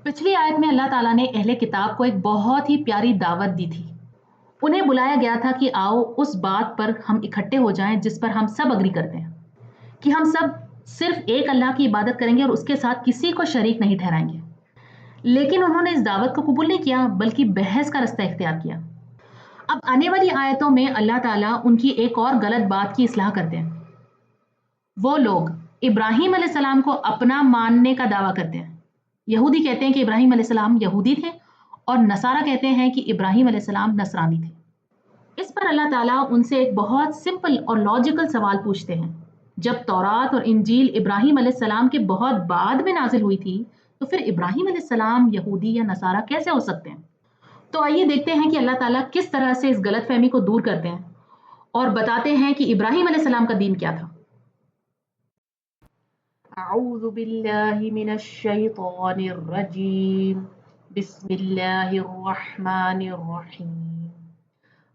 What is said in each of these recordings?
پچھلی آیت میں اللہ تعالیٰ نے اہل کتاب کو ایک بہت ہی پیاری دعوت دی تھی. انہیں بلایا گیا تھا کہ آؤ اس بات پر ہم اکٹھے ہو جائیں جس پر ہم سب اگری کرتے ہیں کہ ہم سب صرف ایک اللہ کی عبادت کریں گے اور اس کے ساتھ کسی کو شریک نہیں ٹھہرائیں گے. لیکن انہوں نے اس دعوت کو قبول نہیں کیا بلکہ بحث کا رستہ اختیار کیا. اب آنے والی آیتوں میں اللہ تعالیٰ ان کی ایک اور غلط بات کی اصلاح کرتے ہیں. وہ لوگ ابراہیم علیہ السلام کو اپنا ماننے کا دعویٰ کرتے ہیں. یہودی کہتے ہیں کہ ابراہیم علیہ السلام یہودی تھے اور نصارہ کہتے ہیں کہ ابراہیم علیہ السلام نصرانی تھے. اس پر اللہ تعالیٰ ان سے ایک بہت سمپل اور لاجیکل سوال پوچھتے ہیں. جب تورات اور انجیل ابراہیم علیہ السلام کے بہت بعد میں نازل ہوئی تھی تو پھر ابراہیم علیہ السلام یہودی یا نصارہ کیسے ہو سکتے ہیں؟ تو آئیے دیکھتے ہیں کہ اللہ تعالیٰ کس طرح سے اس غلط فہمی کو دور کرتے ہیں اور بتاتے ہیں کہ ابراہیم علیہ السلام کا دین کیا تھا. اعوذ باللہ من الشیطان الرجیم بسم اللہ الرحمن الرحیم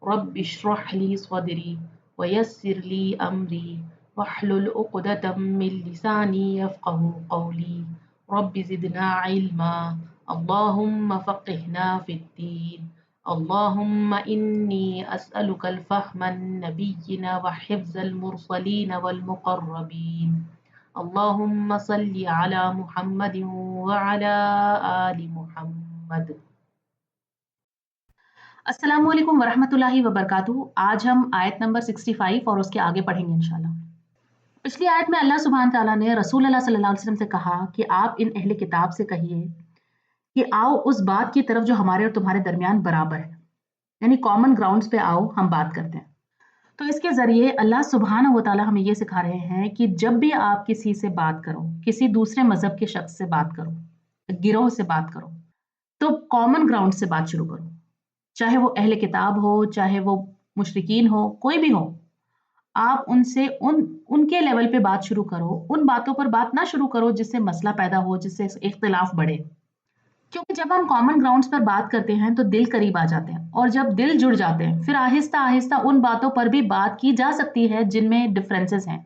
رب اشرح لی صدری ویسر لی امری واحلل عقدۃ من لسانی یفقهوا قولی رب زدنا علما اللهم فقهنا في الدين اللهم إني أسألك الفهم النبيين وحفظ المرسلين والمقربين اللهم صل على محمد وعلى آل محمد. السلام علیکم ورحمۃ اللہ وبرکاتہ. آج ہم آیت نمبر 65 اور اس کے آگے پڑھیں گے انشاءاللہ. پچھلی آیت میں اللہ سبحانہ تعالیٰ نے رسول اللہ صلی اللہ علیہ وسلم سے کہا کہ آپ ان اہل کتاب سے کہیے کہ آؤ اس بات کی طرف جو ہمارے اور تمہارے درمیان برابر ہے، یعنی کامن گراؤنڈز پہ آؤ ہم بات کرتے ہیں. تو اس کے ذریعے اللہ سبحانہ و تعالیٰ ہمیں یہ سکھا رہے ہیں کہ جب بھی آپ کسی سے بات کرو، کسی دوسرے مذہب کے شخص سے بات کرو، گروہ سے بات کرو، تو کامن گراؤنڈ سے بات شروع کرو. چاہے وہ اہل کتاب ہو، چاہے وہ مشرکین ہو، کوئی بھی ہو، آپ ان سے ان کے لیول پہ بات شروع کرو. ان باتوں پر بات نہ شروع کرو جس سے مسئلہ پیدا ہو، جس سے اختلاف بڑھے. کیونکہ جب ہم کامن گراؤنڈز پر بات کرتے ہیں تو دل قریب آ جاتے ہیں، اور جب دل جڑ جاتے ہیں پھر آہستہ آہستہ ان باتوں پر بھی بات کی جا سکتی ہے جن میں ڈفرینسز ہیں.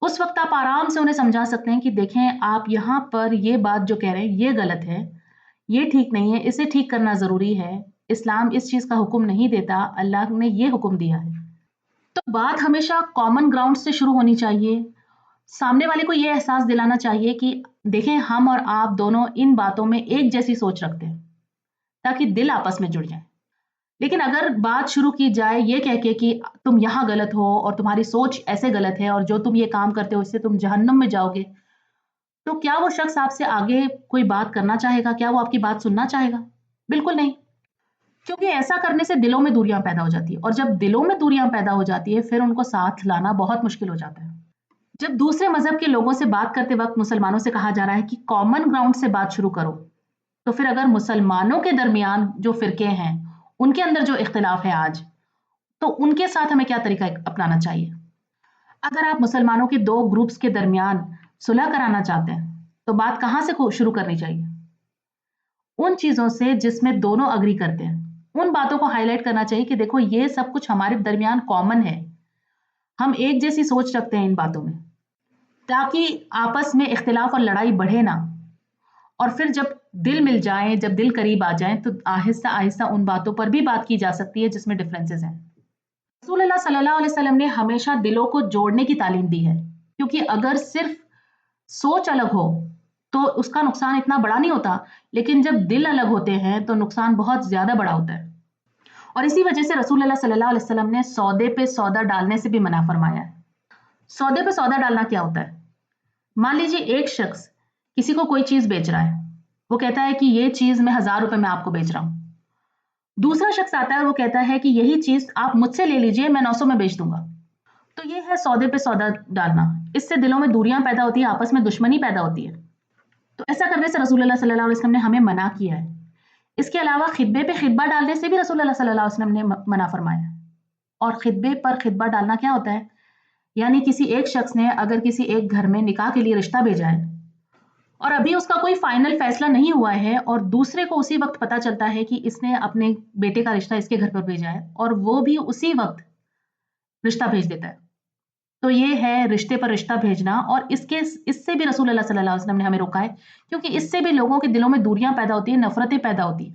اس وقت آپ آرام سے انہیں سمجھا سکتے ہیں کہ دیکھیں آپ یہاں پر یہ بات جو کہہ رہے ہیں یہ غلط ہے، یہ ٹھیک نہیں ہے، اسے ٹھیک کرنا ضروری ہے. اسلام اس چیز کا حکم نہیں دیتا، اللہ نے یہ حکم دیا ہے. تو بات ہمیشہ کامن گراؤنڈ سے شروع ہونی چاہیے. سامنے والے کو یہ احساس دلانا چاہیے کہ دیکھیں ہم اور آپ دونوں ان باتوں میں ایک جیسی سوچ رکھتے ہیں تاکہ دل آپس میں جڑ جائیں. لیکن اگر بات شروع کی جائے یہ کہہ کے کہ تم یہاں غلط ہو اور تمہاری سوچ ایسے غلط ہے اور جو تم یہ کام کرتے ہو اس سے تم جہنم میں جاؤ گے، تو کیا وہ شخص آپ سے آگے کوئی بات کرنا چاہے گا؟ کیا وہ آپ کی بات سننا چاہے گا؟ بالکل نہیں. کیونکہ ایسا کرنے سے دلوں میں دوریاں پیدا ہو جاتی ہے، اور جب دلوں میں دوریاں پیدا ہو جاتی ہے پھر ان کو ساتھ لانا بہت مشکل ہو جاتا ہے. جب دوسرے مذہب کے لوگوں سے بات کرتے وقت مسلمانوں سے کہا جا رہا ہے کہ کامن گراؤنڈ سے بات شروع کرو، تو پھر اگر مسلمانوں کے درمیان جو فرقے ہیں ان کے اندر جو اختلاف ہے آج، تو ان کے ساتھ ہمیں کیا طریقہ اپنانا چاہیے؟ اگر آپ مسلمانوں کے دو گروپس کے درمیان صلح کرانا چاہتے ہیں تو بات کہاں سے شروع کرنی چاہیے؟ ان چیزوں سے جس میں دونوں اگری کرتے ہیں، ان باتوں کو ہائی لائٹ کرنا چاہیے کہ دیکھو یہ سب کچھ ہمارے درمیان کامن ہے، ہم ایک جیسی سوچ رکھتے ہیں ان باتوں میں، تاکہ آپس میں اختلاف اور لڑائی بڑھے نہ. اور پھر جب دل مل جائیں، جب دل قریب آ جائیں تو آہستہ آہستہ ان باتوں پر بھی بات کی جا سکتی ہے جس میں ڈفرینسز ہیں. رسول اللہ صلی اللہ علیہ وسلم نے ہمیشہ دلوں کو جوڑنے کی تعلیم دی ہے، کیونکہ اگر صرف سوچ الگ ہو تو اس کا نقصان اتنا بڑا نہیں ہوتا، لیکن جب دل الگ ہوتے ہیں تو نقصان بہت زیادہ بڑا ہوتا ہے. اور اسی وجہ سے رسول اللہ صلی اللہ علیہ وسلم نے سودے پہ سودا ڈالنے سے بھی منع فرمایا ہے. سودے پہ سودا ڈالنا کیا ہوتا ہے؟ مان لیجیے ایک شخص کسی کو کوئی چیز بیچ رہا ہے، وہ کہتا ہے کہ یہ چیز میں 1000 روپے میں آپ کو بیچ رہا ہوں. دوسرا شخص آتا ہے اور وہ کہتا ہے کہ یہی چیز آپ مجھ سے لے لیجیے، میں 900 میں بیچ دوں گا. تو یہ ہے سودے پہ سودا ڈالنا. اس سے دلوں میں دوریاں پیدا ہوتی ہیں، آپس میں دشمنی پیدا ہوتی ہے. تو ایسا کرنے سے رسول اللہ صلی اللہ علیہ وسلم نے ہمیں منع کیا ہے. اس کے علاوہ خطبے پہ خطبہ ڈالنے سے بھی رسول اللہ صلی اللہ علیہ وسلم نے منع فرمایا ہے. اور خطبے پر خطبہ ڈالنا کیا ہوتا ہے؟ یعنی کسی ایک شخص نے اگر کسی ایک گھر میں نکاح کے لیے رشتہ بھیجا ہے اور ابھی اس کا کوئی فائنل فیصلہ نہیں ہوا ہے، اور دوسرے کو اسی وقت پتا چلتا ہے کہ اس نے اپنے بیٹے کا رشتہ اس کے گھر پر بھیجا ہے، اور وہ بھی اسی وقت رشتہ بھیج دیتا ہے، तो ये है रिश्ते पर रिश्ता भेजना, और इससे भी रसूल अल्लाह सल्लल्लाहु अलैहि वसल्लम ने हमें रोका है, क्योंकि इससे भी लोगों के दिलों में दूरियां पैदा होती है, नफरतें पैदा होती है।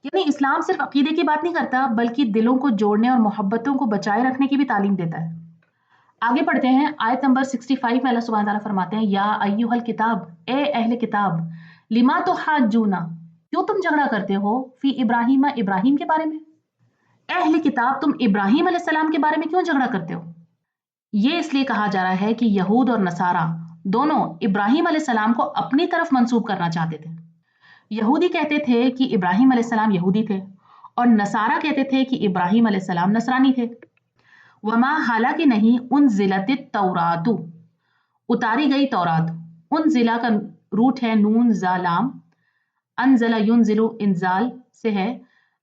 यानी इस्लाम सिर्फ अकीदे की बात नहीं करता, बल्कि दिलों को जोड़ने और मोहब्बतों को बचाए रखने की भी तालीम देता है। आगे पढ़ते हैं, आयत नंबर 65 में अल्लाह सुब्हानहू तआला फरमाते हैं, या अय्युहल किताब, ए अहले किताब, लिमा तुहाज्जूना, क्यों तुम झगड़ा करते हो, फी इब्राहीम, इब्राहिम के बारे में। अहले किताब, तुम इब्राहिम अलैहिस्सलाम के बारे में क्यों झगड़ा करते हो। ये इसलिए कहा जा रहा है कि यहूद और नसारा दोनों इब्राहिम अलैहिस्सलाम को अपनी तरफ मंसूब करना चाहते थे। यहूदी कहते थे कि इब्राहिम अलैहिस्सलाम यहूदी थे, और नसारा कहते थे कि इब्राहिम अलैहिस्सलाम नसरानी थे। वमा, हालांकि नहीं, उन जिलतित तौरातु, उतारी गई तौरात। उन जिला का रूट है नून जालाम, अनजला युनजिलु इंजाल से है,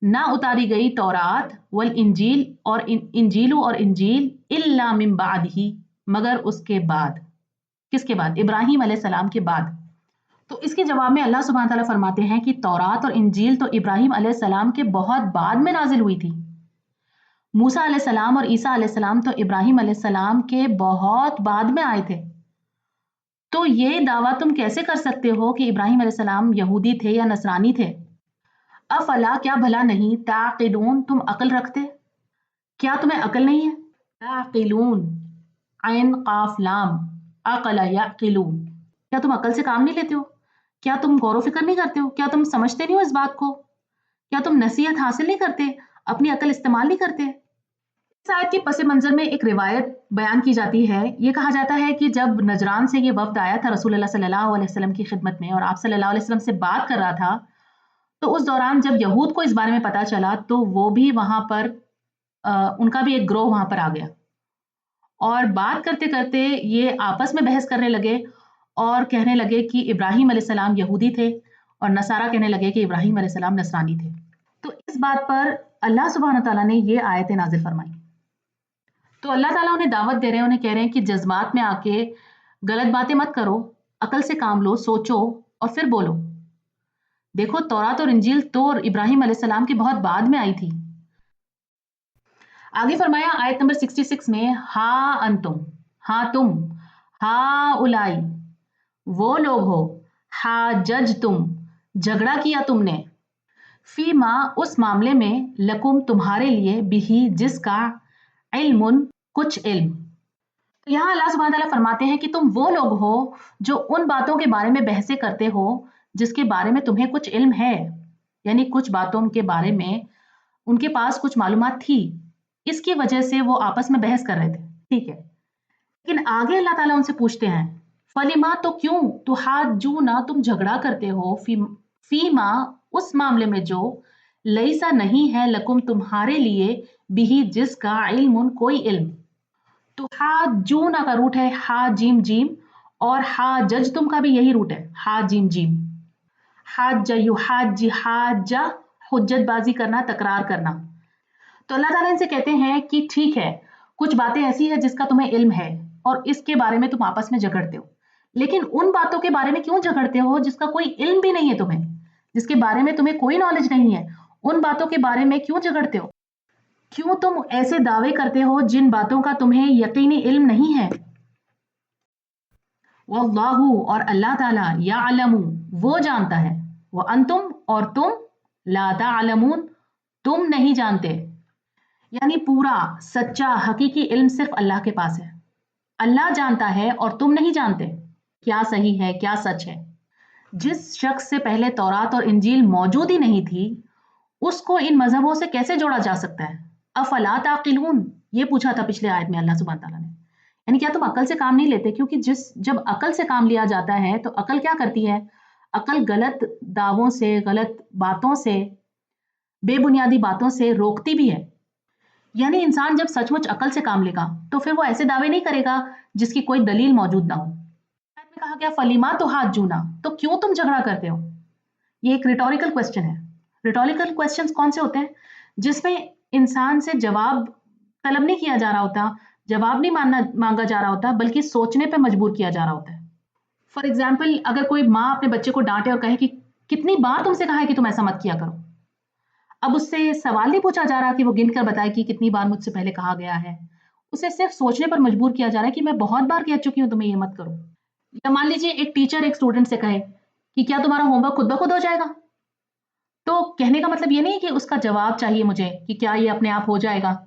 ना उतारी गई तौरात, वल इंजील, और इंजीलु और इंजील, इल्ला मिन बादही, मगर उसके बाद। किसके बाद, इब्राहिम अलैहिस्सलाम के बाद। तो इसके जवाब में अल्लाह सुब्हानहू तआला फरमाते हैं कि तौरात और इंजील तो इब्राहिम अलैहिस्सलाम के बहुत बाद में नाजिल हुई थी। मूसा अलैहिस्सलाम और ईसा अलैहिस्सलाम तो इब्राहिम अलैहिस्सलाम के बहुत बाद में आए थे। तो ये दावा तुम कैसे कर सकते हो कि इब्राहिम अलैहिस्सलाम यहूदी थे या नसरानी थे। अफला, क्या भला नहीं, ताक़िलून, तुम अकल रखते, क्या तुम्हें अकल नहीं है। ताक़िलून, ऐन काफ लाम, अक़ला याक़िलून, क्या तुम अकल से काम नहीं लेते हो, क्या तुम गौर फिक्र नहीं करते हो, क्या तुम समझते नहीं हो इस बात को, क्या तुम नसीहत हासिल नहीं करते, अपनी अकल इस्तेमाल नहीं करते। इस आयत के पस मंजर में एक रिवायत बयान की जाती है। ये कहा जाता है कि जब नजरान से ये वफ्द आया था रसूल अल्लाह सल्लल्लाहु अलैहि वसल्लम की खिदमत में, और आप सल्लल्लाहु अलैहि वसल्लम से बात कर रहा था, तो उस दौरान जब यहूद को इस बारे में पता चला, तो वो भी वहां पर उनका भी एक ग्रोह वहां पर आ गया, और बात करते करते ये आपस में बहस करने लगे और कहने लगे कि इब्राहिम अलैहिस्सलाम यहूदी थे, और नसारा कहने लगे कि इब्राहिम अलैहिस्सलाम नसरानी थे। तो इस बात पर अल्लाह सुब्हानहू तआला ने ये आयतें नाजिल फरमाई। तो अल्लाह ताला उन्हें दावत दे रहे हैं, उन्हें कह रहे हैं कि जज्बात में आके गलत बातें मत करो, अकल से काम लो, सोचो और फिर बोलो। देखो, तौरात और इंजील तो इब्राहिम अलैहिस्सलाम के बहुत बाद में आई थी। आगे फरमाया आयत नंबर 66 में, हा अंतुम, हाँ तुम, हा उलाई, वो लोग हो, हा जज तुम, झगड़ा किया तुमने, फीमा, उस मामले में, लकुम, तुम्हारे लिए, बिही, जिसका, इल्मुन, कुछ इल्म। तो यहाँ अल्लाह सुब्हानहू तआला फरमाते हैं कि तुम वो लोग हो जो उन बातों के बारे में बहसें करते हो जिसके बारे में तुम्हें कुछ इल्म है, यानी कुछ बातों के बारे में उनके पास कुछ मालूमात थी, इसकी वजह से वो आपस में बहस कर रहे थे। ठीक है, लेकिन आगे अल्लाह ताला उनसे पूछते हैं, फलिमा, तो क्यों, तुहाज्जूना, तुम झगड़ा करते हो, फीमा, उस मामले में जो, लईसा, नहीं है, लकुम, तुम्हारे लिए, बिही, जिसका, इल्मुन, कोई इल्म। तो हाजूना का रूट है हा जीम जीम, और हा जज तुम का भी यही रूट है, हा जीम जीम। हाज युहाज, हाजा, हुज्जतबाजी करना, तकरार करना। तो अल्लाह ताला इनसे कहते हैं कि ठीक है, कुछ बातें ऐसी है जिसका तुम्हें इल्म है और इसके बारे में तुम आपस में झगड़ते हो, लेकिन उन बातों के बारे में क्यों झगड़ते हो जिसका कोई इल्म भी नहीं है तुम्हें, जिसके बारे में तुम्हें कोई नॉलेज नहीं है, उन बातों के बारे में क्यों झगड़ते हो। क्यों तुम ऐसे दावे करते हो जिन बातों का तुम्हें यकीनी इल्म नहीं है। वल्लाहु, और अल्लाह ताला, याअलमु, वो जानता है, व अंतुम, और तुम, ला ताअलमून, तुम नहीं जानते। यानी पूरा सच्चा हकीकी इल्म सिर्फ अल्लाह के पास है। अल्लाह जानता है और तुम नहीं जानते क्या सही है, क्या सच है। जिस शख्स से पहले तौरात और इंजील मौजूद ही नहीं थी, उसको इन मजहबों से कैसे जोड़ा जा सकता है। अफला ताकिलून, ये पूछा था पिछले आयत में अल्लाह सुब्हानहू तआला ने, यानी क्या तुम अकल से काम नहीं लेते। क्योंकि जब अकल से काम लिया जाता है तो अकल क्या करती है, अकल गलत दावों से, गलत बातों से, बेबुनियादी बातों से रोकती भी है। यानी इंसान जब सचमुच अकल से काम लेगा तो फिर वो ऐसे दावे नहीं करेगा जिसकी कोई दलील मौजूद ना हो। में कहा गया फलीमा तो हाथ जूना, तो क्यों तुम झगड़ा करते हो। ये एक रिटोरिकल क्वेश्चन है। रिटोरिकल क्वेश्चंस कौन से होते हैं, जिसमें इंसान से जवाब तलब नहीं किया जा रहा होता, जवाब नहीं मांगा जा रहा होता, बल्कि सोचने पे मजबूर किया जा रहा होता है। फॉर एग्जाम्पल, अगर कोई माँ अपने बच्चे को डांटे और कहे कि कितनी बार तुमसे कहा है कि तुम ऐसा मत किया करो। अब उससे सवाल नहीं पूछा जा रहा कि वो गिन कर बताए कि कितनी बार मुझसे पहले कहा गया है, उसे सिर्फ सोचने पर मजबूर किया जा रहा है कि मैं बहुत बार कह चुकी हूँ तुम्हें ये मत करो। या मान लीजिए एक टीचर एक स्टूडेंट से कहे कि क्या तुम्हारा होमवर्क खुद ब खुद हो जाएगा? तो कहने का मतलब ये नहीं है कि उसका जवाब चाहिए मुझे कि क्या ये अपने आप हो जाएगा।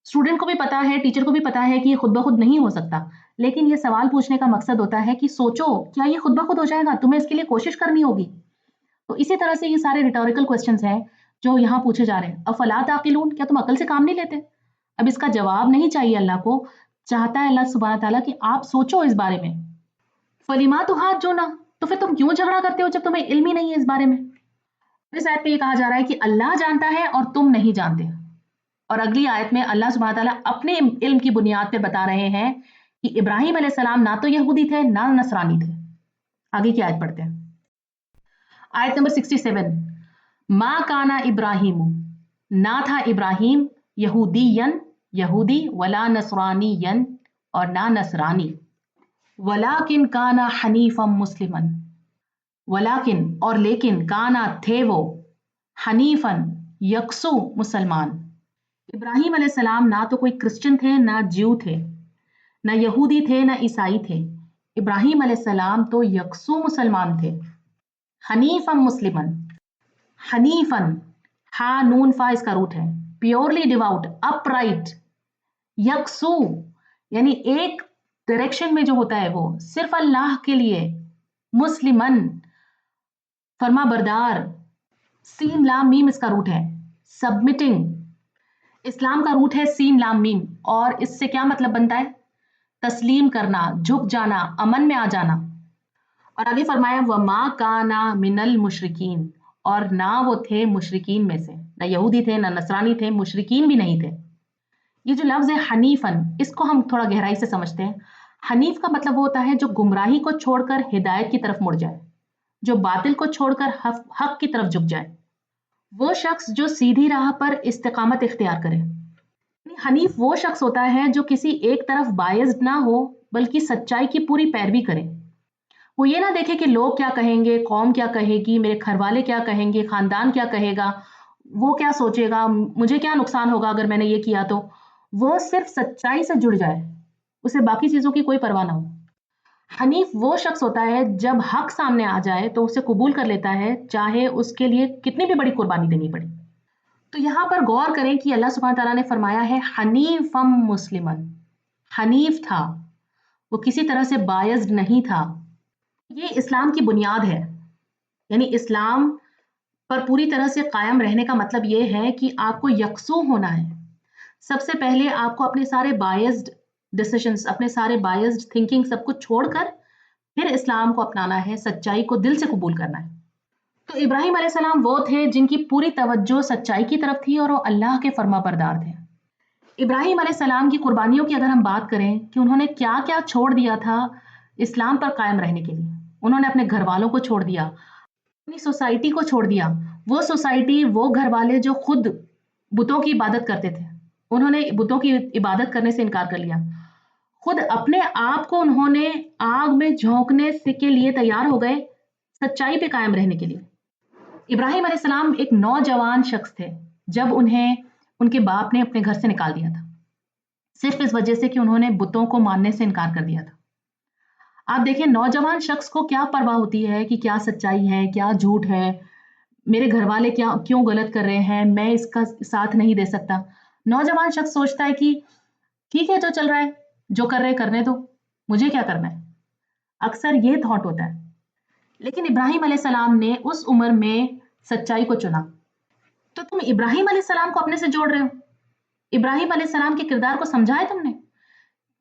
स्टूडेंट को भी पता है, टीचर को भी पता है कि ये खुद ब खुद नहीं हो सकता, लेकिन ये सवाल पूछने का मकसद होता है कि सोचो, क्या ये खुद ब खुद हो जाएगा? तुम्हें इसके लिए कोशिश करनी होगी। तो इसी तरह से ये सारे रिटोरिकल क्वेश्चंस हैं जो यहाँ पूछे जा रहे हैं। अफला ताक़िलून, क्या तुम अकल से काम नहीं लेते? अब इसका जवाब नहीं चाहिए अल्लाह को, चाहता है अल्लाह सुब्हानहू तआला कि आप सोचो इस बारे में। फलिमा तुहाज्जुना, तो फिर तुम क्यों झगड़ा करते हो जब तुम्हें इल्म ही नहीं है इस बारे में? इस आयत में ये कहा जा रहा है कि अल्लाह जानता है और तुम नहीं जानते। और अगली आयत में अल्लाह सुब्हानहू तआला अपने इल्म की बुनियाद पे बता रहे हैं कि इब्राहिम अलैहिस्सलाम ना तो यहूदी थे ना नसरानी थे। आगे की आयत पढ़ते हैं। आयत नंबर 67, मा काना इब्राहिम, ना था इब्राहिम यहूदियन, यहूदी, वला नसरानियन, और ना नसरानी, वलाकिन काना हनीफम मुस्लिमन, वलाकिन और लेकिन, काना थे वो, हनीफन यकसू मुसलमान। इब्राहिम अलैहिस्सलाम ना तो कोई क्रिश्चियन थे ना ज्यू थे, ना यहूदी थे ना ईसाई थे। इब्राहिम अलैहिस्सलाम तो यकसू मुसलमान थे। हनीफम मुस्लिमन, हनीफन, हा नून फा इसका रूट है, प्योरली डिवाउट, अपराइट। यकसू यानी एक डायरेक्शन में जो होता है वो सिर्फ अल्लाह के लिए। मुस्लिमन फर्मा बरदार, सीन लाम मीम इसका रूट है, सबमिटिंग। इस्लाम का रूट है सीन लाम मीम, और इससे क्या मतलब बनता है? तस्लीम करना, झुक जाना, अमन में आ जाना। और आगे फरमाया वमा काना मिनल मुशरिकीन, और ना वो थे मुशरिकीन में से, ना यहूदी थे ना नसरानी थे, मुशरिकीन भी नहीं थे। ये जो लफ्ज़ है हनीफन, इसको हम थोड़ा गहराई से समझते हैं। हनीफ का मतलब वो होता है जो गुमराही को छोड़कर हिदायत की तरफ मुड़ जाए, जो बातिल को छोड़कर हक की तरफ झुक जाए, वो शख्स जो सीधी राह पर इस्तिकामत इख्तियार करे। हनीफ वो शख्स होता है जो किसी एक तरफ बायस्ड ना हो, बल्कि सच्चाई की पूरी पैरवी करे। वो ये ना देखे कि लोग क्या कहेंगे, कौम क्या कहेगी, मेरे घर वाले क्या कहेंगे, खानदान क्या कहेगा, वो क्या सोचेगा, मुझे क्या नुकसान होगा अगर मैंने ये किया तो। वो सिर्फ सच्चाई से जुड़ जाए, उसे बाकी चीजों की कोई परवाह ना हो। हनीफ वो शख्स होता है जब हक सामने आ जाए तो उसे कबूल कर लेता है, चाहे उसके लिए कितनी भी बड़ी कुर्बानी देनी पड़े। तो यहाँ पर गौर करें कि अल्लाह सुब्हानहू तआला ने फरमाया है हनीफम मुस्लिमन, हनीफ था, वो किसी तरह से बायस्ड नहीं था। ये इस्लाम की बुनियाद है, यानी इस्लाम पर पूरी तरह से कायम रहने का मतलब ये है कि आपको यकसू होना है। सबसे पहले आपको अपने सारे बायस्ड डिसीजंस, अपने सारे बायस्ड थिंकिंग सब कुछ छोड़कर फिर इस्लाम को अपनाना है, सच्चाई को दिल से कबूल करना है। तो इब्राहिम अलैहिस्सलाम वो थे जिनकी पूरी तवज्जो सच्चाई की तरफ थी और वो अल्लाह के फर्माबरदार थे। इब्राहिम अलैहिस्सलाम की कुर्बानियों की अगर हम बात करें कि उन्होंने क्या क्या छोड़ दिया था इस्लाम पर कायम रहने के लिए। उन्होंने अपने घर वालों को छोड़ दिया, अपनी सोसाइटी को छोड़ दिया, वो सोसाइटी, वो घर वाले जो खुद बुतों की इबादत करते थे, उन्होंने बुतों की इबादत करने से इनकार कर लिया। खुद अपने आप को उन्होंने आग में झोंकने से के लिए तैयार हो गए सच्चाई पे कायम रहने के लिए। इब्राहिम अलैहिस्सलाम एक नौजवान शख्स थे जब उन्हें उनके बाप ने अपने घर से निकाल दिया था, सिर्फ इस वजह से कि उन्होंने बुतों को मानने से इनकार कर दिया था। आप देखिए नौजवान शख्स को क्या परवाह होती है कि क्या सच्चाई है, क्या झूठ है, मेरे घर वाले क्या क्यों गलत कर रहे हैं, मैं इसका साथ नहीं दे सकता। नौजवान शख्स सोचता है कि ठीक है जो चल रहा है, जो कर रहे करने दो, मुझे क्या करना है। अक्सर ये थॉट होता है। लेकिन इब्राहिम अलैहिस्सलाम ने उस उम्र में सच्चाई को चुना। तो तुम इब्राहिम अलैहिस्सलाम को अपने से जोड़ रहे हो, इब्राहिम अलैहिस्सलाम के किरदार को समझा है तुमने।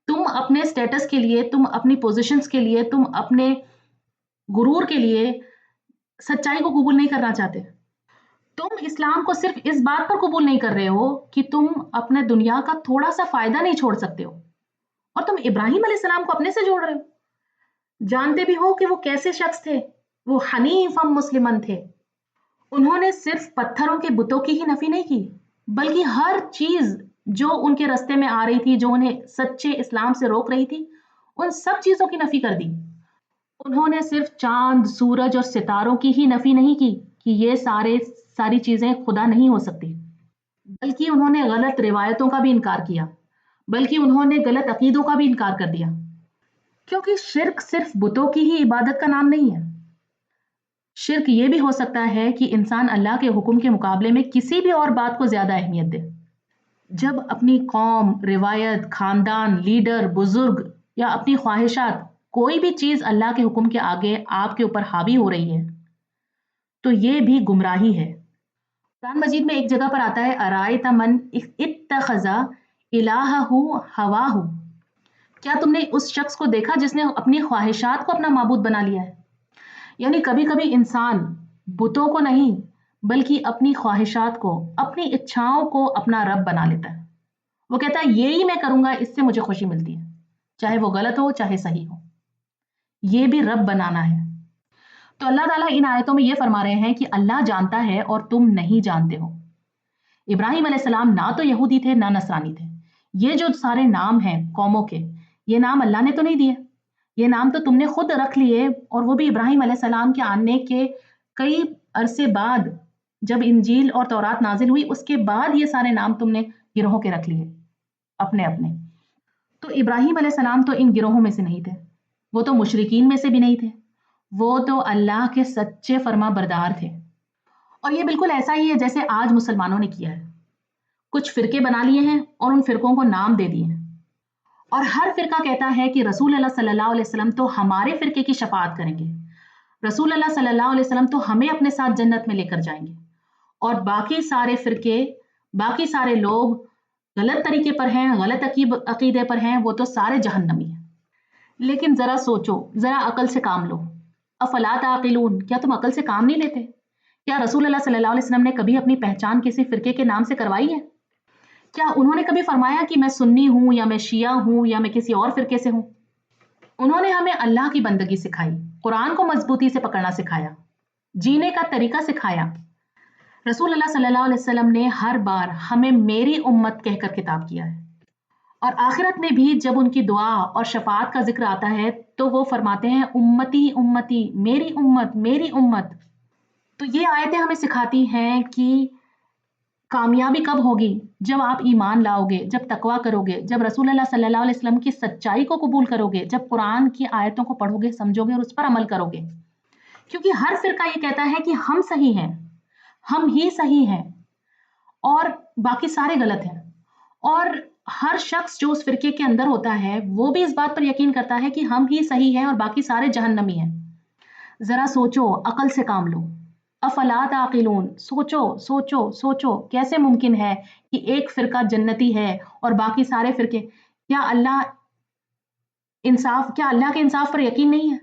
तुम अपने स्टेटस के लिए, तुम अपनी पोजीशंस के लिए, तुम अपने गुरूर के लिए सच्चाई को कबूल नहीं करना चाहते। तुम इस्लाम को सिर्फ इस बात पर कबूल नहीं कर रहे हो कि तुम अपने दुनिया का थोड़ा सा फायदा नहीं छोड़ सकते हो, और तुम इब्राहिम अलैहिस्सलाम को अपने से जोड़ रहे हो। जानते भी हो कि वो कैसे शख्स थे, वो हनीफम मुस्लिमन थे। उन्होंने सिर्फ पत्थरों के बुतों की ही नफी नहीं की, बल्कि हर चीज जो उनके रास्ते में आ रही थी, जो उन्हें सच्चे इस्लाम से रोक रही थी, उन सब चीजों की नफी कर दी। उन्होंने सिर्फ चांद, सूरज और सितारों की ही नफी नहीं की कि ये सारी चीजें खुदा नहीं हो सकती, बल्कि उन्होंने गलत रिवायतों का भी इनकार किया, बल्कि उन्होंने गलत अकीदों का भी इनकार कर दिया, क्योंकि शिर्क सिर्फ बुतों की ही इबादत का नाम नहीं है। शिर्क ये भी हो सकता है कि इंसान अल्लाह के हुक्म के मुकाबले में किसी भी और बात को ज्यादा अहमियत दे। जब अपनी कौम, रिवायत, खानदान, लीडर, बुजुर्ग या अपनी ख्वाहिशात, कोई भी चीज अल्लाह के हुक्म के आगे आपके ऊपर हावी हो रही है, तो ये भी गुमराही है। कुरान मजीद में एक जगह पर आता है, अरायता मन इत्तखज़ा इलाहहु हवाहु। क्या तुमने उस शख्स को देखा जिसने अपनी ख्वाहिशात को अपना माबूद बना लिया है? यानी कभी कभी इंसान बुतों को नहीं, बल्कि अपनी ख्वाहिशात को, अपनी इच्छाओं को अपना रब बना लेता है। वो कहता है यही मैं करूंगा, इससे मुझे खुशी मिलती है, चाहे वो गलत हो चाहे सही हो। ये भी रब बनाना है। तो अल्लाह ताला इन आयतों में ये फरमा रहे हैं कि अल्लाह जानता है और तुम नहीं जानते हो। इब्राहिम अलैहिस्सलाम ना तो यहूदी थे ना नसरानी थे। ये जो सारे नाम हैं कौमों के, ये नाम अल्लाह ने तो नहीं दिए, ये नाम तो तुमने खुद रख लिए, और वो भी इब्राहिम अलैहिस्सलाम के आने के कई अरसे बाद, जब इंजील और तौरात नाजिल हुई उसके बाद ये सारे नाम तुमने गिरोहों के रख लिए अपने अपने। तो इब्राहिम अलैहिस्सलाम तो इन गिरोहों में से नहीं थे, वो तो मुशरिकीन में से भी नहीं थे, वो तो अल्लाह के सच्चे फर्मा बरदार थे। और ये बिल्कुल ऐसा ही है जैसे आज मुसलमानों ने किया है। कुछ फिरके बना लिए हैं और उन फिरकों को नाम दे दिए हैं, और हर फिरका कहता है कि रसूल अल्लाह सल्लल्लाहु अलैहि वसल्लम तो हमारे फिरके की शफाअत करेंगे, रसूल अल्लाह सल्लल्लाहु अलैहि वसल्लम तो हमें अपने साथ जन्नत में लेकर जाएंगे, और बाकी सारे फिरके, बाकी सारे लोग गलत तरीके पर हैं, गलत अकीदे पर हैं, वो तो सारे जहन्नमी हैं। लेकिन जरा सोचो, जरा अकल से काम लो। अफला ताक़िलून, क्या तुम अकल से काम नहीं लेते? क्या रसूल अल्लाह सल्लल्लाहु अलैहि वसल्लम ने कभी अपनी पहचान किसी फिरके के नाम से करवाई है? क्या उन्होंने कभी फरमाया कि मैं सुन्नी हूं, या मैं शिया हूं, या मैं किसी और फिरके से हूं? उन्होंने हमें अल्लाह की बंदगी सिखाई, कुरान को मजबूती से पकड़ना सिखाया, जीने का तरीका सिखाया। रसूल अल्लाह सल्लल्लाहु अलैहि वसल्लम ने हर बार हमें मेरी उम्मत कहकर खिताब किया है, और आखिरत में भी जब उनकी दुआ और शफाअत का जिक्र आता है तो वो फरमाते हैं उम्मती उम्मती, मेरी उम्मत मेरी उम्मत। तो ये आयतें हमें सिखाती हैं कि कामयाबी कब होगी? जब आप ईमान लाओगे, जब तकवा करोगे, जब रसूल अल्लाह सल्लल्लाहु अलैहि वसल्लम की सच्चाई को कबूल करोगे, जब कुरान की आयतों को पढ़ोगे, समझोगे और उस पर अमल करोगे। क्योंकि हर फिरका ये कहता है कि हम सही हैं, हम ही सही हैं, और बाकी सारे गलत हैं। और हर शख्स जो उस फिरके के अंदर होता है वो भी इस बात पर यकीन करता है कि हम ही सही हैं और बाकी सारे जहन्नमी हैं। जरा सोचो, अकल से काम लो। अफला ताक़िलून, सोचो सोचो सोचो, कैसे मुमकिन है कि एक फिरका जन्नती है और बाकी सारे फिरके? क्या अल्लाह के इंसाफ पर यकीन नहीं है?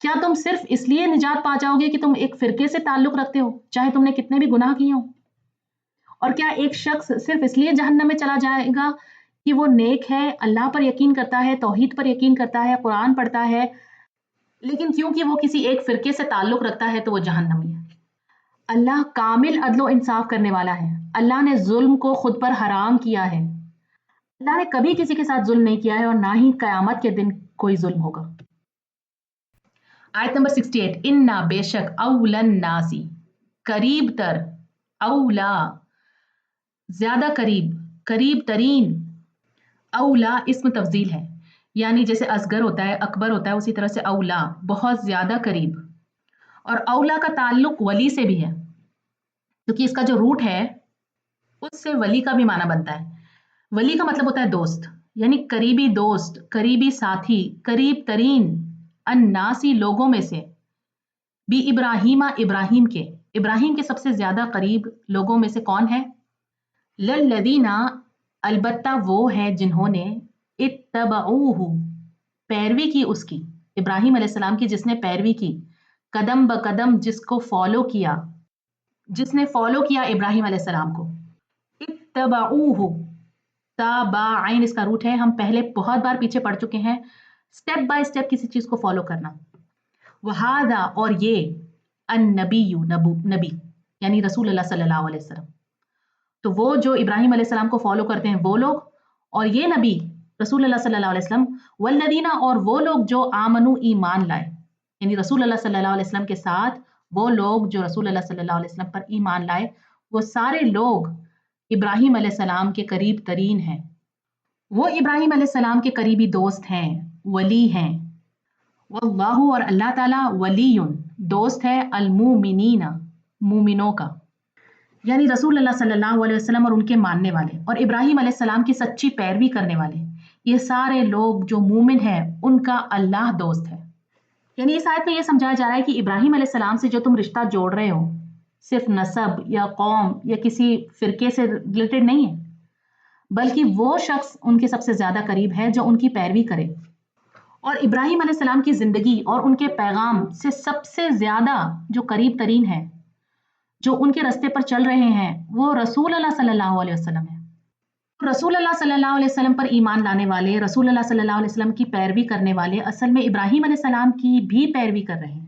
क्या तुम सिर्फ इसलिए निजात पा जाओगे कि तुम एक फिरके से ताल्लुक रखते हो, चाहे तुमने कितने भी गुनाह किए हो? और क्या एक शख्स सिर्फ इसलिए जहन्नम में चला जाएगा कि वो नेक है, अल्लाह पर यकीन करता है, तौहीद पर यकीन करता है, कुरान पढ़ता है, लेकिन क्योंकि वो किसी एक फिरके से ताल्लुक रखता है तो वो जहन्नमी है? अल्लाह कामिल अदलो इंसाफ करने वाला है। अल्लाह ने जुल्म को खुद पर हराम किया है। अल्लाह ने कभी किसी के साथ जुल्म नहीं किया है, और ना ही कयामत के दिन कोई जुल्म होगा। आयत नंबर 68, इन्ना बेशक औलन नासी, करीब तर, औला ज्यादा करीब, करीब तरीन। औला इसम तफजील है, यानी जैसे असगर होता है, अकबर होता है, उसी तरह से औला बहुत ज्यादा करीब। और औला का ताल्लुक वली से भी है, क्योंकि इसका जो रूट है उससे वली का भी माना बनता है। वली का मतलब होता है दोस्त, यानी करीबी दोस्त, करीबी साथी, करीब तरीन। अन्नासी लोगों में से, बी इब्राहीमा इब्राहिम के सबसे ज्यादा करीब लोगों में से कौन है? लल्लदीना अलबत्ता वो है जिन्होंने इत्तबऊहु पैरवी की उसकी, इब्राहिम अलैहिस्सलाम की जिसने पैरवी की, कदम ब कदम जिसको फॉलो किया, जिसने फॉलो किया इब्राहिम अलैहिस्सलाम को। इत्तबऊहु, ताबाइन इसका रूट है, हम पहले बहुत बार पीछे पढ़ चुके हैं, स्टेप बाय स्टेप किसी चीज को फॉलो करना। वहादा और ये, अन्नबीयु नबी, यानी रसूल अल्लाह सल्लल्लाहु अलैहि वसल्लम। तो वो जो इब्राहिम अलैहिस्सलाम को फॉलो करते हैं वो लोग, और ये नबी रसूल अल्लाह सल्लल्लाहु अलैहि वसल्लम, वल्लदीना और वो लोग जो आमनु ईमान लाए, यानी रसूल अल्लाह सल्लल्लाहु अलैहि वसल्लम के साथ वो लोग जो रसूल अल्लाह सल्लल्लाहु अलैहि वसल्लम पर ईमान लाए, वो सारे लोग इब्राहिम अलैहिस्सलाम के करीब तरीन हैं। वो इब्राहिम अलैहिस्सलाम के करीबी दोस्त हैं, वली हैं। वल्लाहु और अल्लाह ताला वलीयुन दोस्त है अल-मुमिनीना मुमिनों का, यानी रसूल अल्लाह सल्लल्लाहु अलैहि वसल्लम और उनके मानने वाले और इब्राहिम अलैहिस्सलाम की सच्ची पैरवी करने वाले, ये सारे लोग जो मोमिन हैं उनका अल्लाह दोस्त है। यानी इस आयत में ये समझाया जा रहा है कि इब्राहिम अलैहिस्सलाम से जो तुम रिश्ता जोड़ रहे हो सिर्फ नसब या कौम या किसी फिरके से रिलेटेड नहीं है, बल्कि वो शख्स उनके सबसे ज्यादा करीब है जो उनकी पैरवी करे। और इब्राहिम अलैहिस्सलाम की जिंदगी और उनके पैगाम से सबसे ज्यादा जो करीब तरीन है, जो उनके रास्ते पर चल रहे हैं, वो रसूल अल्लाह सल्लल्लाहु अलैहि वसल्लम है। रसूल अल्लाह सल्लल्लाहु अलैहि वसल्लम पर ईमान लाने वाले, रसूल अल्लाह सल्लल्लाहु अलैहि वसल्लम की पैरवी करने वाले असल में इब्राहिम अलैहिस्सलाम की भी पैरवी कर रहे हैं।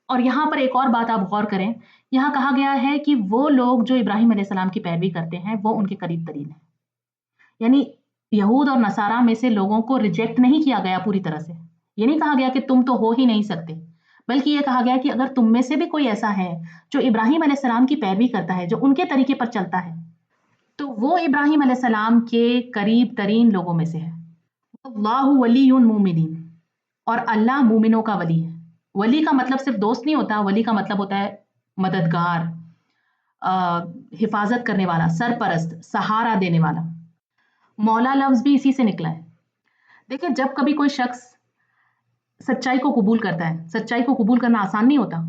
और यहाँ पर एक और बात आप गौर करें, यहाँ कहा गया है कि वो लोग जो इब्राहिम अलैहिस्सलाम की पैरवी करते हैं वो उनके करीब तरीन है। यानी यहूद और नसारा में से लोगों को रिजेक्ट नहीं किया गया पूरी तरह से। ये नहीं कहा गया कि तुम तो हो ही नहीं सकते, बल्कि ये कहा गया कि अगर तुम में से भी कोई ऐसा है जो इब्राहिम अलैहिस्सलाम की पैरवी करता है, जो उनके तरीके पर चलता है, तो वो इब्राहिम अलैहिस्सलाम के करीब तरीन लोगों में से है। अल्लाहु वलीयुन मुमिनीन, और अल्लाह मुमिनों का वली है। वली का मतलब सिर्फ दोस्त नहीं होता, वली का मतलब होता है मददगार, हिफाजत करने वाला, सरपरस्त, सहारा देने वाला। मौला लफ्ज भी इसी से निकला है। देखिए, जब कभी कोई शख्स सच्चाई को कबूल करता है, सच्चाई को कबूल करना आसान नहीं होता,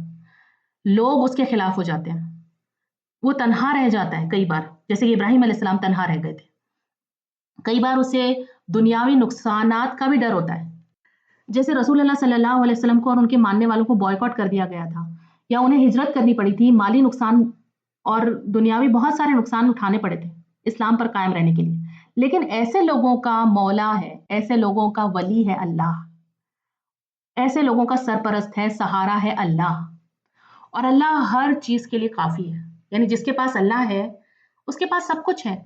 लोग उसके खिलाफ हो जाते हैं, वो तन्हा रह जाता है कई बार, जैसे कि इब्राहिम अलैहिस्सलाम तन्हा रह गए थे। कई बार उसे दुनियावी नुकसानात का भी डर होता है, जैसे रसूल अल्लाह सल्लल्लाहु अलैहि वसल्लम को और उनके मानने वालों को बॉयकॉट कर दिया गया था, या उन्हें हिजरत करनी पड़ी थी, माली नुकसान और दुनियावी बहुत सारे नुकसान उठाने पड़े थे इस्लाम पर कायम रहने के लिए। लेकिन ऐसे लोगों का मौला है, ऐसे लोगों का वली है अल्लाह, ऐसे लोगों का सरपरस्त है, सहारा है अल्लाह। और अल्लाह हर चीज के लिए काफी है। यानी जिसके पास अल्लाह है उसके पास सब कुछ है।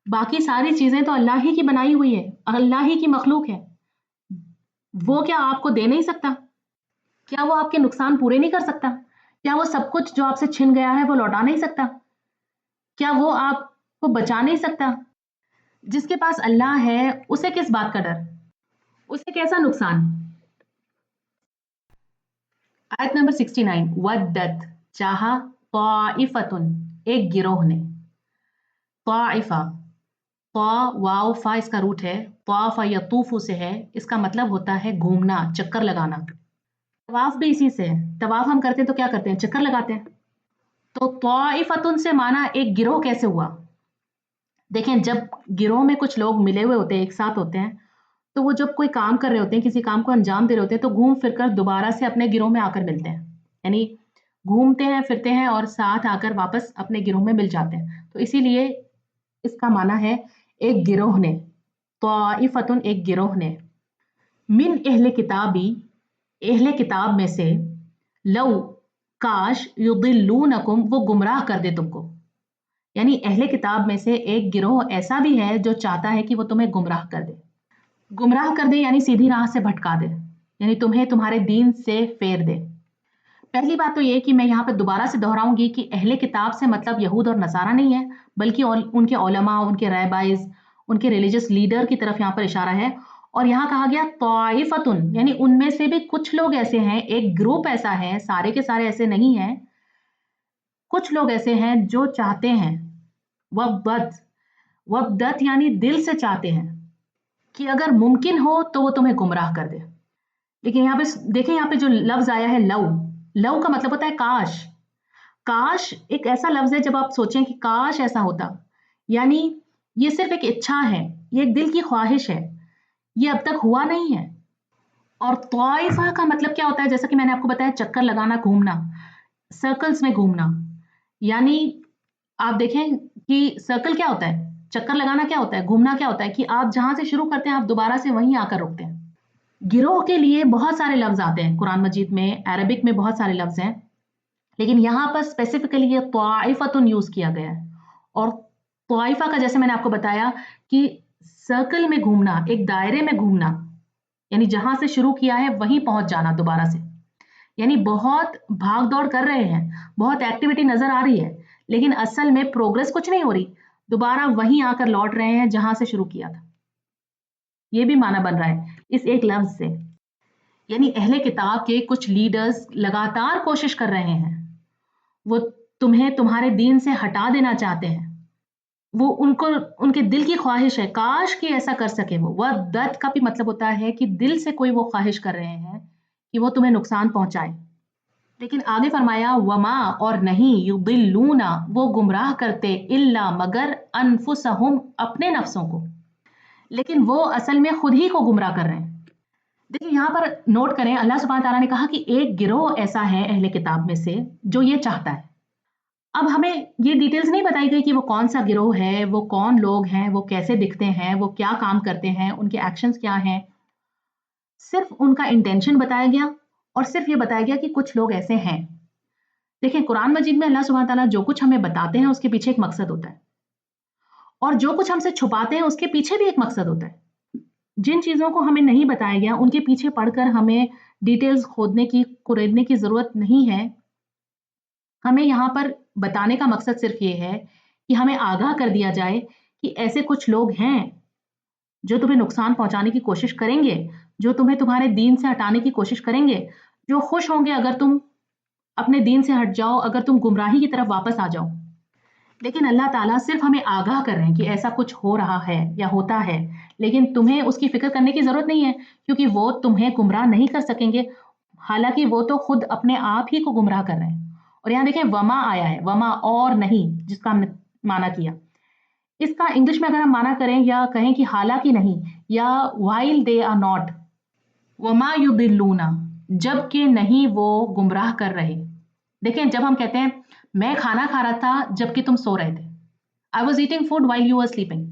बाकी सारी चीजें तो अल्लाह ही की बनाई हुई है, अल्लाह ही की मखलूक है। वो क्या आपको दे नहीं सकता? क्या वो आपके नुकसान पूरे नहीं कर सकता? क्या वो सब कुछ जो आपसे छिन गया है वो लौटा नहीं सकता? क्या वो आपको बचा नहीं सकता? जिसके पास अल्लाह है उसे किस बात का डर, उसे कैसा नुकसान? आयत नंबर 69, वद्दत चाहा ताइफतुन एक गिरोह ने, ताइफा ता वाव फा इसका रूट है, ताफा यतूफु से है, इसका मतलब होता है घूमना, चक्कर लगाना। तवाफ भी इसी से है, तवाफ हम करते हैं तो क्या करते हैं, चक्कर लगाते हैं। तो ताइफतुन से माना एक गिरोह कैसे हुआ? देखें, जब गिरोह में कुछ लोग मिले हुए होते हैं, एक साथ होते हैं, तो वो जब कोई काम कर रहे होते हैं, किसी काम को अंजाम दे रहे होते हैं, तो घूम फिर कर दोबारा से अपने गिरोह में आकर मिलते हैं। यानी घूमते हैं फिरते हैं और साथ आकर वापस अपने गिरोह में मिल जाते हैं। तो इसीलिए इसका माना है एक गिरोह ने, ताइफतुन एक गिरोह ने, मिन अहले किताबी अहले किताब में से, लव काश, युदिल्लूनकुम वो गुमराह कर दे तुमको। यानी अहले किताब में से एक गिरोह ऐसा भी है जो चाहता है कि वो तुम्हें गुमराह कर दे। गुमराह कर दे यानी सीधी राह से भटका दे, यानी तुम्हें तुम्हारे दीन से फेर दे। पहली बात तो ये कि मैं यहाँ पे दोबारा से दोहराऊंगी कि अहले किताब से मतलब यहूद और नसारा नहीं है, बल्कि उनके उलमा, उनके रैबाइज, उनके रिलीजियस लीडर की तरफ यहाँ पर इशारा है। और यहाँ कहा गया ताइफतुन, यानी उनमें से भी कुछ लोग ऐसे हैं, एक ग्रुप ऐसा है, सारे के सारे ऐसे नहीं हैं, कुछ लोग ऐसे हैं जो चाहते हैं, वब्दत यानी दिल से चाहते हैं कि अगर मुमकिन हो तो वो तुम्हें गुमराह कर दे। लेकिन यहाँ पे देखें, यहाँ पे जो लफ्ज आया है लव, लव का मतलब होता है काश। काश एक ऐसा लफ्ज है, जब आप सोचें कि काश ऐसा होता, यानी ये सिर्फ एक इच्छा है, ये एक दिल की ख्वाहिश है, ये अब तक हुआ नहीं है। और तौइफा का मतलब क्या होता है, जैसा कि मैंने आपको बताया, चक्कर लगाना, घूमना, सर्कल्स में घूमना। यानी आप देखें कि सर्कल क्या होता है, चक्कर लगाना क्या होता है, घूमना क्या होता है, कि आप जहां से शुरू करते हैं आप दोबारा से वहीं आकर रुकते हैं। गिरोह के लिए बहुत सारे लफ्ज आते हैं कुरान मजीद में, अरबिक में बहुत सारे लफ्ज हैं, लेकिन यहाँ पर स्पेसिफिकली ये ताइफतुन यूज किया गया है। और ताइफा का जैसे मैंने आपको बताया कि सर्कल में घूमना, एक दायरे में घूमना, यानी जहां से शुरू किया है वहीं पहुंच जाना दोबारा से। यानी बहुत भाग दौड़ कर रहे हैं, बहुत एक्टिविटी नजर आ रही है, लेकिन असल में प्रोग्रेस कुछ नहीं हो रही, दोबारा वहीं आकर लौट रहे हैं जहां से शुरू किया था। ये भी माना बन रहा है इस एक लफ्ज से। यानी अहले किताब के कुछ लीडर्स लगातार कोशिश कर रहे हैं, वो तुम्हें तुम्हारे दीन से हटा देना चाहते हैं। वो उनको उनके दिल की ख्वाहिश है, काश कि ऐसा कर सके। वो दर्द का भी मतलब होता है कि दिल से कोई वो ख्वाहिश कर रहे हैं कि वो तुम्हें नुकसान पहुंचाए। लेकिन आगे फरमाया वमा, और नहीं, युदिल्लूना, वो गुमराह करते, इल्ला मगर, अनफुसहुम, अपने नफ्सों को। लेकिन वो असल में खुद ही को गुमराह कर रहे हैं। देखिए यहाँ पर नोट करें, अल्लाह सुब्हान ताला ने कहा कि एक गिरोह ऐसा है अहले किताब में से जो ये चाहता है। अब हमें ये डिटेल्स नहीं बताई गई कि वो कौन सा गिरोह है, वो कौन लोग हैं, वो कैसे दिखते हैं, वो क्या काम करते हैं, उनके एक्शंस क्या हैं। सिर्फ उनका इंटेंशन बताया गया और सिर्फ ये बताया गया कि कुछ लोग ऐसे हैं। देखिए कुरान मजीद में अल्लाह सुब्हान ताला जो कुछ हमें बताते हैं उसके पीछे एक मकसद होता है, और जो कुछ हमसे छुपाते हैं उसके पीछे भी एक मकसद होता है। जिन चीज़ों को हमें नहीं बताया गया उनके पीछे पढ़कर हमें डिटेल्स खोदने की, कुरेदने की ज़रूरत नहीं है। हमें यहाँ पर बताने का मकसद सिर्फ ये है कि हमें आगाह कर दिया जाए कि ऐसे कुछ लोग हैं जो तुम्हें नुकसान पहुंचाने की कोशिश करेंगे, जो तुम्हें तुम्हारे दीन से हटाने की कोशिश करेंगे, जो खुश होंगे अगर तुम अपने दीन से हट जाओ, अगर तुम गुमराही की तरफ वापस आ जाओ। लेकिन अल्लाह ताला सिर्फ हमें आगाह कर रहे हैं कि ऐसा कुछ हो रहा है या होता है, लेकिन तुम्हें उसकी फिक्र करने की जरूरत नहीं है, क्योंकि वो तुम्हें गुमराह नहीं कर सकेंगे। हालांकि वो तो खुद अपने आप ही को गुमराह कर रहे हैं। और यहाँ देखें वमा आया है, वमा और नहीं, जिसका हमने माना किया। इसका इंग्लिश में अगर हम माना करें या कहें कि हालांकि नहीं, या वाइल दे आर नॉट, वमा युदिल्लूना, जबकि नहीं वो गुमराह कर रहे। देखें जब हम कहते हैं मैं खाना खा रहा था जबकि तुम सो रहे थे, I was eating food while you were sleeping,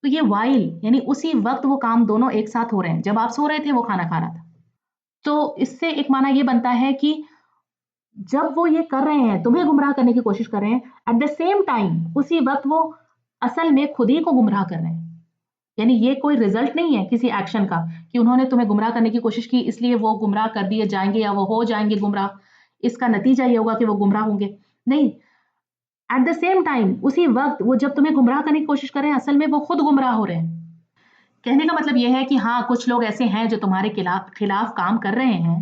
तो ये वाइल यानी उसी वक्त वो काम दोनों एक साथ हो रहे हैं। जब आप सो रहे थे वो खाना खा रहा था। तो इससे एक माना ये बनता है कि जब वो ये कर रहे हैं, तुम्हें गुमराह करने की कोशिश कर रहे हैं, एट द सेम टाइम उसी वक्त वो असल में खुद ही को गुमराह कर रहे हैं। यानी ये कोई रिजल्ट नहीं है किसी एक्शन का कि उन्होंने तुम्हें गुमराह करने की कोशिश की इसलिए वो गुमराह कर दिए जाएंगे या वो हो जाएंगे गुमराह, इसका नतीजा ये होगा कि वो गुमराह होंगे। नहीं, एट द सेम टाइम उसी वक्त वो जब तुम्हें गुमराह करने की कोशिश कर रहे हैं, असल में वो खुद गुमराह हो रहे हैं। कहने का मतलब यह है कि हाँ, कुछ लोग ऐसे हैं जो तुम्हारे खिलाफ काम कर रहे हैं,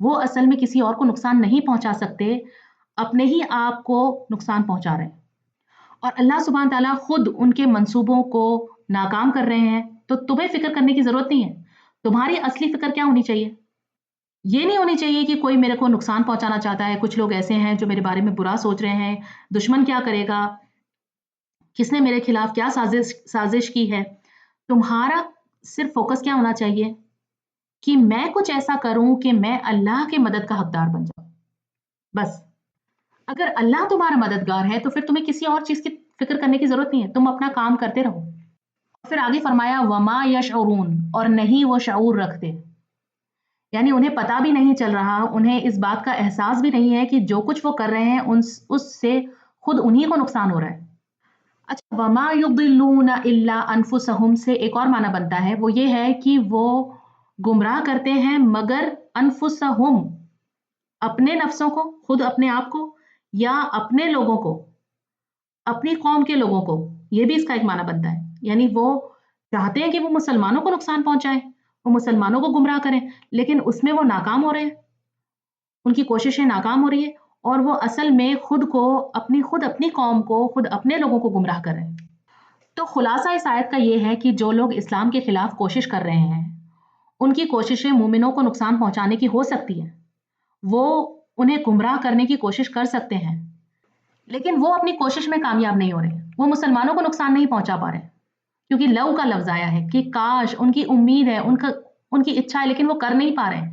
वो असल में किसी और को नुकसान नहीं पहुंचा सकते, अपने ही आप को नुकसान पहुंचा रहे हैं। और अल्लाह सुब्हान ताला खुद उनके मंसूबों को नाकाम कर रहे हैं, तो तुम्हें फिक्र करने की जरूरत नहीं है। तुम्हारी असली फिक्र क्या होनी चाहिए? ये नहीं होनी चाहिए कि कोई मेरे को नुकसान पहुंचाना चाहता है, कुछ लोग ऐसे हैं जो मेरे बारे में बुरा सोच रहे हैं, दुश्मन क्या करेगा, किसने मेरे खिलाफ क्या साजिश की है। तुम्हारा सिर्फ फोकस क्या होना चाहिए कि मैं कुछ ऐसा करूं कि मैं अल्लाह के मदद का हकदार बन जाऊं, बस। अगर अल्लाह तुम्हारा मददगार है तो फिर तुम्हें किसी और चीज की फिक्र करने की जरूरत नहीं है, तुम अपना काम करते रहो। फिर आगे फरमाया वमा यशऊरून, और नहीं वो शऊर रखते, यानी उन्हें पता भी नहीं चल रहा, उन्हें इस बात का एहसास भी नहीं है कि जो कुछ वो कर रहे हैं उससे खुद उन्हीं को नुकसान हो रहा है। अच्छा, वमा युदिल्लूना इल्ला अनफुसहुम से एक और माना बनता है, वो ये है कि वो गुमराह करते हैं मगर अनफुसहुम, अपने नफ्सों को, खुद अपने आप को, या अपने लोगों को, अपनी कौम के लोगों को। ये भी इसका एक माना बनता है। यानी वो चाहते हैं कि वो मुसलमानों को नुकसान पहुंचाएं, वो मुसलमानों को गुमराह करें, लेकिन उसमें वो नाकाम हो रहे हैं, उनकी कोशिशें नाकाम हो रही है, और वो असल में खुद अपनी कौम को, खुद अपने लोगों को गुमराह कर रहे हैं। तो खुलासा इस आयत का ये है कि जो लोग इस्लाम के खिलाफ कोशिश कर रहे हैं, उनकी कोशिशें मोमिनों को नुकसान पहुंचाने की हो सकती है, वो उन्हें गुमराह करने की कोशिश कर सकते हैं, लेकिन वो अपनी कोशिश में कामयाब नहीं हो रहे, वो मुसलमानों को नुकसान नहीं पहुंचा पा रहे, क्योंकि लव का लफ्ज आया है कि काश, उनकी उम्मीद है, उनकी इच्छा है, लेकिन वो कर नहीं पा रहे हैं।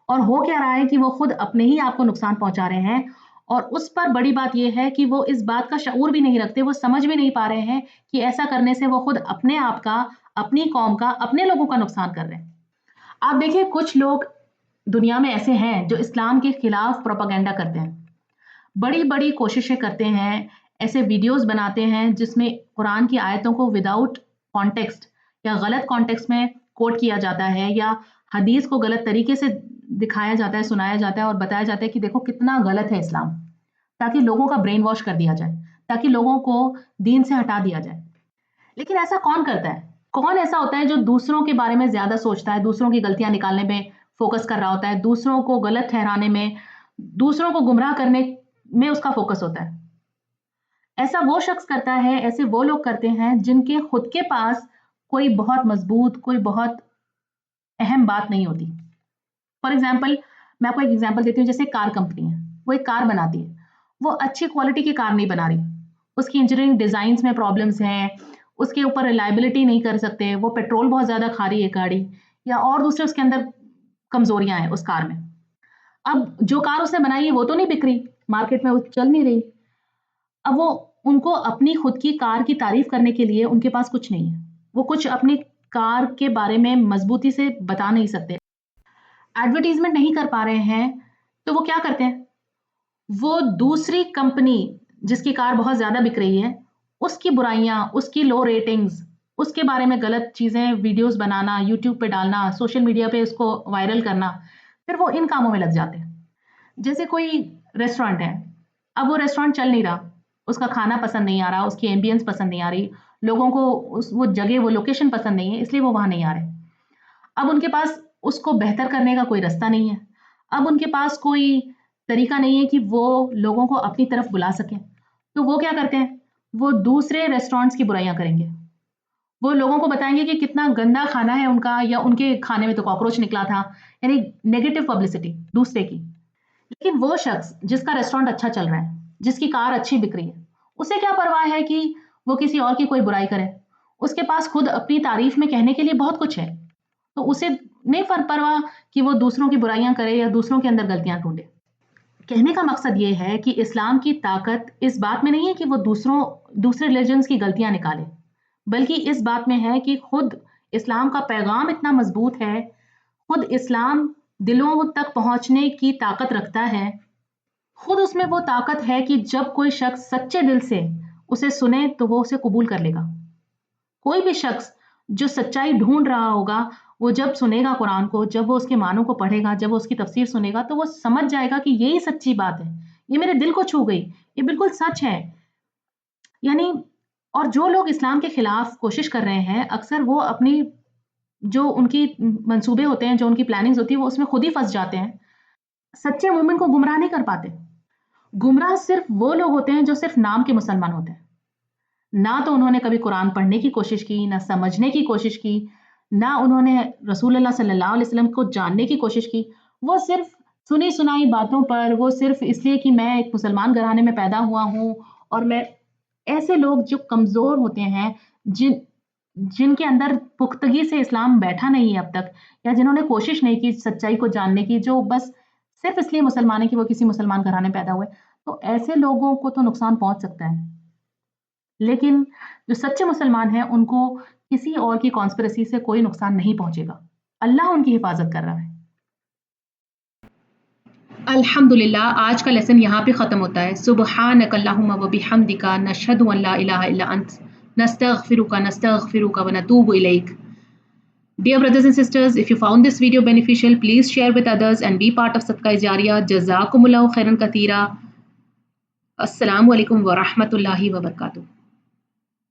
और हो क्या रहा है कि वो खुद अपने ही आप को नुकसान पहुंचा रहे हैं। और उस पर बड़ी बात यह है कि वो इस बात का शऊर भी नहीं रखते, वो समझ भी नहीं पा रहे हैं कि ऐसा करने से वो खुद अपने आप का, अपनी कौम का, अपने लोगों का नुकसान कर रहे हैं। आप देखिए कुछ लोग दुनिया में ऐसे हैं जो इस्लाम के खिलाफ प्रोपागेंडा करते हैं, बड़ी बड़ी कोशिशें करते हैं, ऐसे वीडियोस बनाते हैं जिसमें कुरान की आयतों को विदाउट कॉन्टेक्स्ट या गलत कॉन्टेक्स्ट में कोट किया जाता है, या हदीस को गलत तरीके से दिखाया जाता है, सुनाया जाता है और बताया जाता है कि देखो कितना गलत है इस्लाम, ताकि लोगों का ब्रेन वॉश कर दिया जाए, ताकि लोगों को दीन से हटा दिया जाए। लेकिन ऐसा कौन करता है? कौन ऐसा होता है जो दूसरों के बारे में ज़्यादा सोचता है, दूसरों की गलतियाँ निकालने में फ़ोकस कर रहा होता है, दूसरों को गलत ठहराने में, दूसरों को गुमराह करने में उसका फ़ोकस होता है। ऐसा वो शख्स करता है, ऐसे वो लोग करते हैं जिनके खुद के पास कोई बहुत मज़बूत, कोई बहुत अहम बात नहीं होती। फॉर एग्ज़ाम्पल, मैं आपको एक एग्ज़ाम्पल देती हूँ, जैसे कार कंपनी है, वो एक कार बनाती है, वो अच्छी क्वालिटी की कार नहीं बना रही, उसकी इंजीनियरिंग डिज़ाइन्स में प्रॉब्लम्स हैं, उसके ऊपर रिलायबिलिटी नहीं कर सकते, वो पेट्रोल बहुत ज़्यादा खा रही है गाड़ी, या और दूसरे उसके अंदर कमज़ोरियाँ हैं उस कार में। अब जो कार उसने बनाई है वो तो नहीं बिक रही, मार्केट में वो चल नहीं रही। अब वो उनको अपनी खुद की कार की तारीफ़ करने के लिए उनके पास कुछ नहीं है। वो कुछ अपनी कार के बारे में मज़बूती से बता नहीं सकते। एडवर्टाइज़मेंट नहीं कर पा रहे हैं, तो वो क्या करते हैं? वो दूसरी कंपनी जिसकी कार बहुत ज़्यादा बिक रही है, उसकी बुराइयाँ, उसकी लो रेटिंग्स, उसके बारे में गलत चीज़ें, वीडियोज़ बनाना, यूट्यूब पे डालना, सोशल मीडिया पे उसको वायरल करना, फिर वो इन कामों में लग जाते हैं। जैसे कोई रेस्टोरेंट है, अब वो रेस्टोरेंट चल नहीं रहा, उसका खाना पसंद नहीं आ रहा, उसकी एम्बियंस पसंद नहीं आ रही, लोगों को वो जगह, वो लोकेशन पसंद नहीं है, इसलिए वो वहाँ नहीं आ रहे। अब उनके पास उसको बेहतर करने का कोई रास्ता नहीं है। अब उनके पास कोई तरीका नहीं है कि वो लोगों को अपनी तरफ बुला सकें। तो वो क्या करते हैं? वो दूसरे रेस्टोरेंट्स की बुराइयाँ करेंगे। वो लोगों को बताएँगे कि कितना गंदा खाना है उनका, या उनके खाने में तो कॉकरोच निकला था, यानी नेगेटिव पब्लिसिटी दूसरे की। लेकिन वो शख्स जिसका रेस्टोरेंट अच्छा चल रहा है, जिसकी कार अच्छी बिक रही है, उसे क्या परवाह है कि वो किसी और की कोई बुराई करे? उसके पास खुद अपनी तारीफ़ में कहने के लिए बहुत कुछ है। तो उसे नहीं परवाह कि वो दूसरों की बुराइयाँ करे या दूसरों के अंदर गलतियाँ ढूँढे। कहने का मकसद ये है कि इस्लाम की ताकत इस बात में नहीं है कि वो दूसरे रिलिजन्स की गलतियाँ निकाले, बल्कि इस बात में है कि खुद इस्लाम का पैगाम इतना मज़बूत है, खुद इस्लाम दिलों तक पहुँचने की ताकत रखता है। खुद उसमें वो ताकत है कि जब कोई शख्स सच्चे दिल से उसे सुने तो वो उसे कबूल कर लेगा। कोई भी शख्स जो सच्चाई ढूँढ रहा होगा, वो जब सुनेगा कुरान को, जब वो उसके मानों को पढ़ेगा, जब वो उसकी तफ़सीर सुनेगा, तो वो समझ जाएगा कि यही सच्ची बात है। ये मेरे दिल को छू गई, ये बिल्कुल सच है। यानी और जो लोग इस्लाम के खिलाफ कोशिश कर रहे हैं, अक्सर वो अपनी जो उनकी मंसूबे होते हैं, जो उनकी प्लानिंग्स होती है, वो उसमें खुद ही फँस जाते हैं। सच्चे मोमिन को गुमराह नहीं कर पाते। गुमराह सिर्फ़ वो लोग होते हैं जो सिर्फ़ नाम के मुसलमान होते हैं। ना तो उन्होंने कभी कुरान पढ़ने की कोशिश की, ना समझने की कोशिश की, ना उन्होंने रसूलुल्लाह सल्लल्लाहु अलैहि वसल्लम को जानने की कोशिश की। वो सिर्फ़ सुनी-सुनाई बातों पर, वो सिर्फ़ इसलिए कि मैं एक मुसलमान घराने में पैदा हुआ हूँ और मैं ऐसे लोग जो कमज़ोर होते हैं, जिनके अंदर पुख्तगी से इस्लाम बैठा नहीं है अब तक, या जिन्होंने कोशिश नहीं की सच्चाई को जानने की, जो बस सिर्फ़ इसलिए मुसलमान है कि वो किसी मुसलमान घराने में पैदा हुए, तो ऐसे लोगों को तो नुकसान पहुँच सकता है। लेकिन जो सच्चे मुसलमान हैं, उनको किसी और की कॉन्स्पिरेसी से कोई नुकसान नहीं पहुँचेगा। अल्लाह उनकी हिफ़ाज़त कर रहा है। अल्हम्दुलिल्लाह, आज का लेसन यहाँ पे ख़त्म होता है। सुब्हानक अल्लाहुम्मा व बिहम्दिका नशहदु अन ला इलाहा इल्ला अंत नस्तगफिरुका व नतूबु इलैक। Dear brothers and sisters, if you found this video beneficial, please share with others and be part of Sadaqah Jariyah. Jazakumullahu khairan kathira. Assalamu alaikum wa rahmatullahi wa barakatuh.